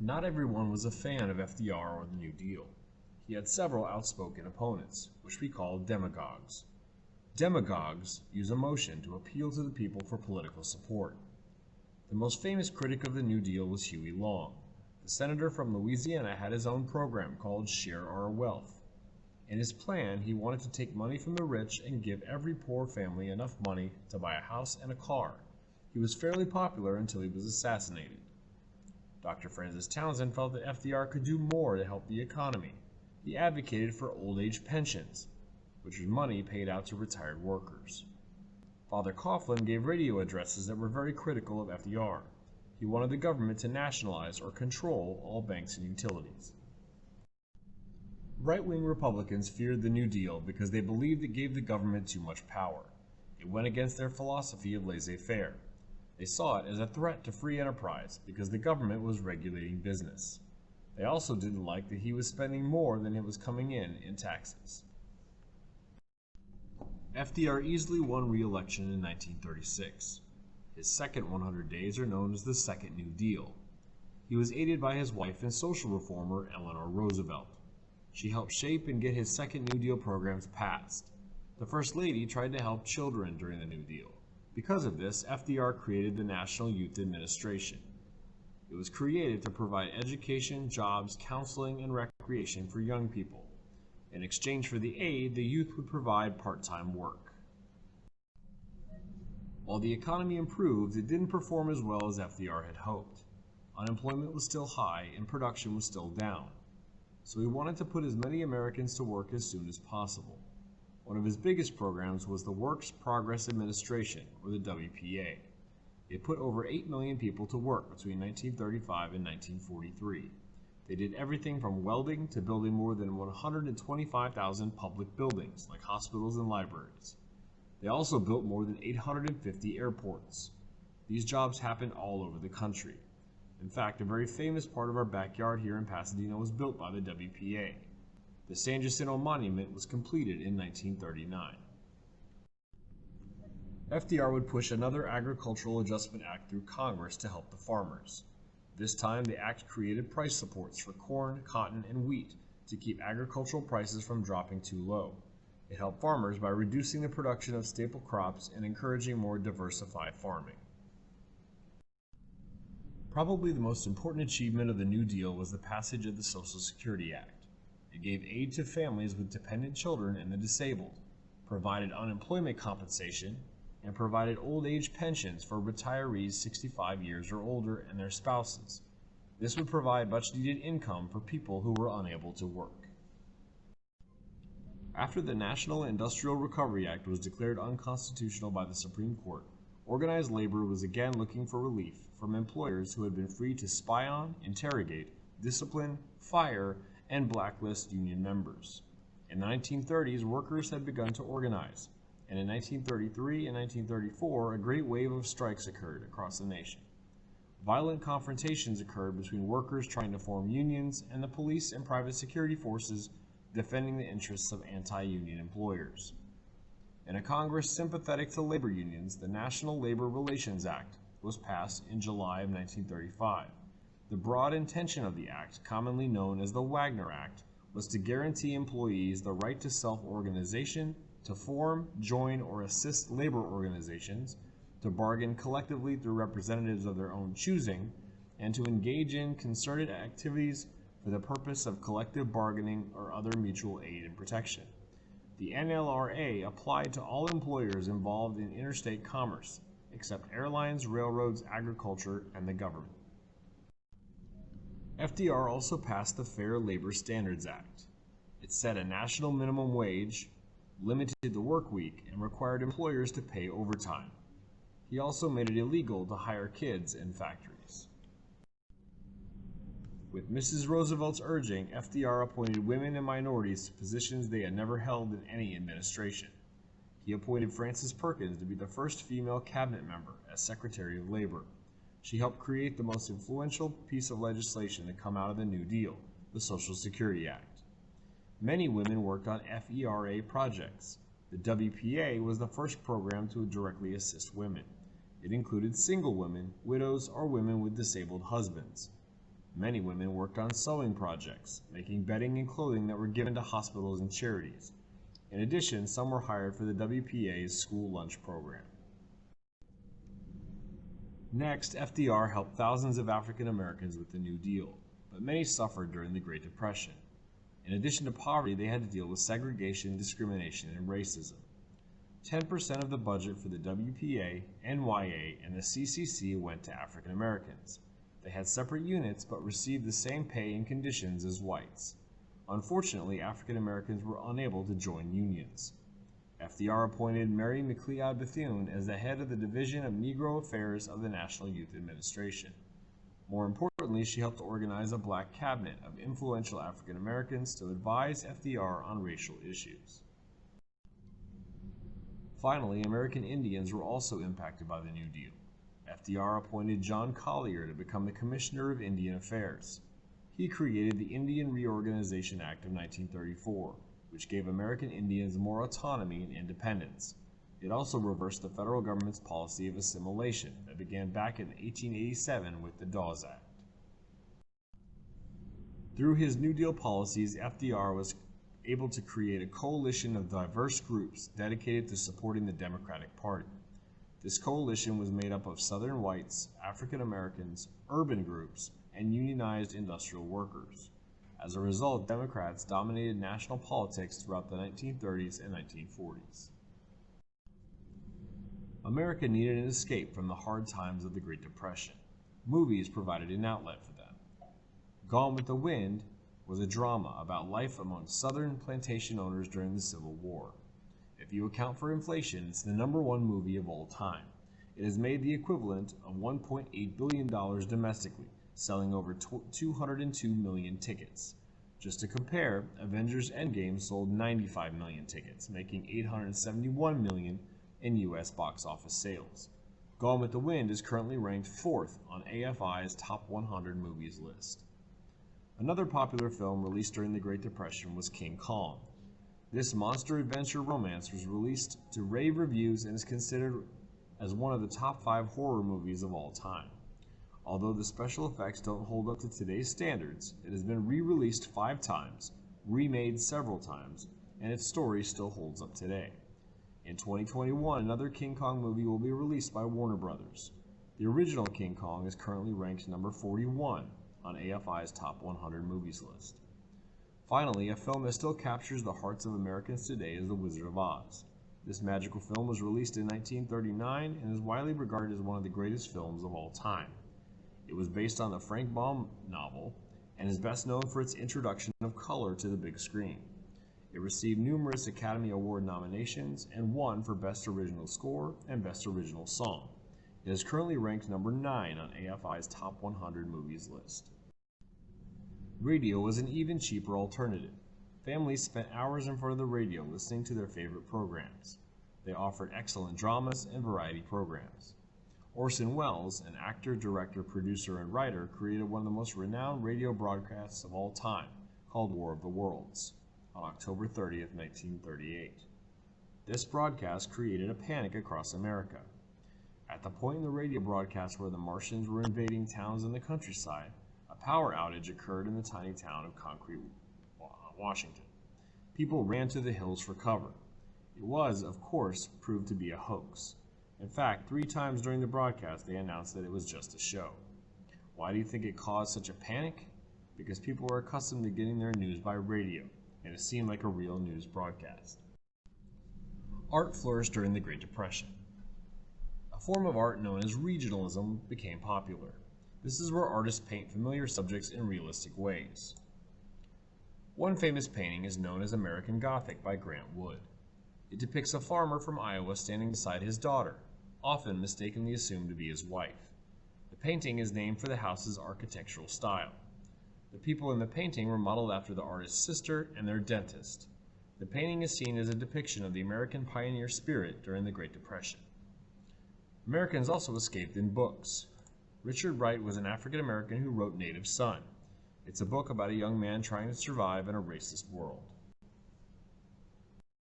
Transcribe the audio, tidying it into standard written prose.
Not everyone was a fan of FDR or the New Deal. He had several outspoken opponents, which we call demagogues. Demagogues use emotion to appeal to the people for political support. The most famous critic of the New Deal was Huey Long. The senator from Louisiana had his own program called Share Our Wealth. In his plan, he wanted to take money from the rich and give every poor family enough money to buy a house and a car. He was fairly popular until he was assassinated. Dr. Francis Townsend felt that FDR could do more to help the economy. He advocated for old age pensions, which was money paid out to retired workers. Father Coughlin gave radio addresses that were very critical of FDR. He wanted the government to nationalize or control all banks and utilities. Right-wing Republicans feared the New Deal because they believed it gave the government too much power. It went against their philosophy of laissez-faire. They saw it as a threat to free enterprise because the government was regulating business. They also didn't like that he was spending more than it was coming in taxes. FDR easily won re-election in 1936. His second 100 days are known as the Second New Deal. He was aided by his wife and social reformer Eleanor Roosevelt. She helped shape and get his Second New Deal programs passed. The First Lady tried to help children during the New Deal. Because of this, FDR created the National Youth Administration. It was created to provide education, jobs, counseling, and recreation for young people. In exchange for the aid, the youth would provide part-time work. While the economy improved, it didn't perform as well as FDR had hoped. Unemployment was still high and production was still down. So he wanted to put as many Americans to work as soon as possible. One of his biggest programs was the Works Progress Administration, or the WPA. It put over 8 million people to work between 1935 and 1943. They did everything from welding to building more than 125,000 public buildings, like hospitals and libraries. They also built more than 850 airports. These jobs happened all over the country. In fact, a very famous part of our backyard here in Pasadena was built by the WPA. The San Jacinto Monument was completed in 1939. FDR would push another Agricultural Adjustment Act through Congress to help the farmers. This time, the act created price supports for corn, cotton, and wheat to keep agricultural prices from dropping too low. It helped farmers by reducing the production of staple crops and encouraging more diversified farming. Probably the most important achievement of the New Deal was the passage of the Social Security Act. It gave aid to families with dependent children and the disabled, provided unemployment compensation, and provided old age pensions for retirees 65 years or older and their spouses. This would provide much needed income for people who were unable to work. After the National Industrial Recovery Act was declared unconstitutional by the Supreme Court, organized labor was again looking for relief from employers who had been free to spy on, interrogate, discipline, fire, and blacklist union members. In the 1930s, workers had begun to organize, and in 1933 and 1934, a great wave of strikes occurred across the nation. Violent confrontations occurred between workers trying to form unions and the police and private security forces defending the interests of anti-union employers. In a Congress sympathetic to labor unions, the National Labor Relations Act was passed in July of 1935. The broad intention of the act, commonly known as the Wagner Act, was to guarantee employees the right to self-organization, to form, join, or assist labor organizations, to bargain collectively through representatives of their own choosing, and to engage in concerted activities for the purpose of collective bargaining or other mutual aid and protection. The NLRA applied to all employers involved in interstate commerce, except airlines, railroads, agriculture, and the government. FDR also passed the Fair Labor Standards Act. It set a national minimum wage, limited the work week, and required employers to pay overtime. He also made it illegal to hire kids in factories. With Mrs. Roosevelt's urging, FDR appointed women and minorities to positions they had never held in any administration. He appointed Frances Perkins to be the first female cabinet member as Secretary of Labor. She helped create the most influential piece of legislation to come out of the New Deal, the Social Security Act. Many women worked on FERA projects. The WPA was the first program to directly assist women. It included single women, widows, or women with disabled husbands. Many women worked on sewing projects, making bedding and clothing that were given to hospitals and charities. In addition, some were hired for the WPA's school lunch program. Next, FDR helped thousands of African Americans with the New Deal, but many suffered during the Great Depression. In addition to poverty, they had to deal with segregation, discrimination, and racism. 10% of the budget for the WPA, NYA, and the CCC went to African Americans. They had separate units but received the same pay and conditions as whites. Unfortunately, African Americans were unable to join unions. FDR appointed Mary McLeod Bethune as the head of the Division of Negro Affairs of the National Youth Administration. More importantly, she helped organize a black cabinet of influential African Americans to advise FDR on racial issues. Finally, American Indians were also impacted by the New Deal. FDR appointed John Collier to become the Commissioner of Indian Affairs. He created the Indian Reorganization Act of 1934, which gave American Indians more autonomy and independence. It also reversed the federal government's policy of assimilation that began back in 1887 with the Dawes Act. Through his New Deal policies, FDR was able to create a coalition of diverse groups dedicated to supporting the Democratic Party. This coalition was made up of Southern whites, African Americans, urban groups, and unionized industrial workers. As a result, Democrats dominated national politics throughout the 1930s and 1940s. America needed an escape from the hard times of the Great Depression. Movies provided an outlet for them. Gone with the Wind was a drama about life among Southern plantation owners during the Civil War. If you account for inflation, it's the #1 movie of all time. It has made the equivalent of $1.8 billion domestically, selling over 202 million tickets. Just to compare, Avengers Endgame sold 95 million tickets, making 871 million in U.S. box office sales. Gone with the Wind is currently ranked 4th on AFI's Top 100 Movies list. Another popular film released during the Great Depression was King Kong. This monster adventure romance was released to rave reviews and is considered as one of the top 5 horror movies of all time. Although the special effects don't hold up to today's standards, it has been re-released 5 times, remade several times, and its story still holds up today. In 2021, another King Kong movie will be released by Warner Brothers. The original King Kong is currently ranked number 41 on AFI's Top 100 Movies list. Finally, a film that still captures the hearts of Americans today is The Wizard of Oz. This magical film was released in 1939 and is widely regarded as one of the greatest films of all time. It was based on the Frank Baum novel and is best known for its introduction of color to the big screen. It received numerous Academy Award nominations and won for Best Original Score and Best Original Song. It is currently ranked number 9 on AFI's Top 100 Movies list. Radio was an even cheaper alternative. Families spent hours in front of the radio listening to their favorite programs. They offered excellent dramas and variety programs. Orson Welles, an actor, director, producer, and writer, created one of the most renowned radio broadcasts of all time, called War of the Worlds, on October 30th, 1938. This broadcast created a panic across America. At the point in the radio broadcast where the Martians were invading towns in the countryside, a power outage occurred in the tiny town of Concrete, Washington. People ran to the hills for cover. It was, of course, proved to be a hoax. In fact, 3 times during the broadcast they announced that it was just a show. Why do you think it caused such a panic? Because people were accustomed to getting their news by radio, and it seemed like a real news broadcast. Art flourished during the Great Depression. A form of art known as regionalism became popular. This is where artists paint familiar subjects in realistic ways. One famous painting is known as American Gothic by Grant Wood. It depicts a farmer from Iowa standing beside his daughter, often mistakenly assumed to be his wife. The painting is named for the house's architectural style. The people in the painting were modeled after the artist's sister and their dentist. The painting is seen as a depiction of the American pioneer spirit during the Great Depression. Americans also escaped in books. Richard Wright was an African American who wrote Native Son. It's a book about a young man trying to survive in a racist world.